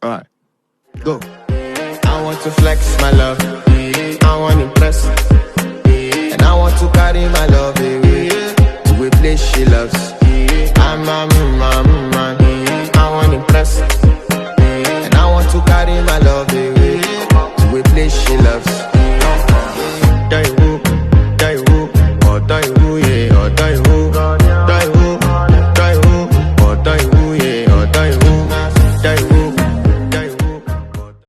Alright, go. I want to flex my love. I want to impress. And I want to carry my love.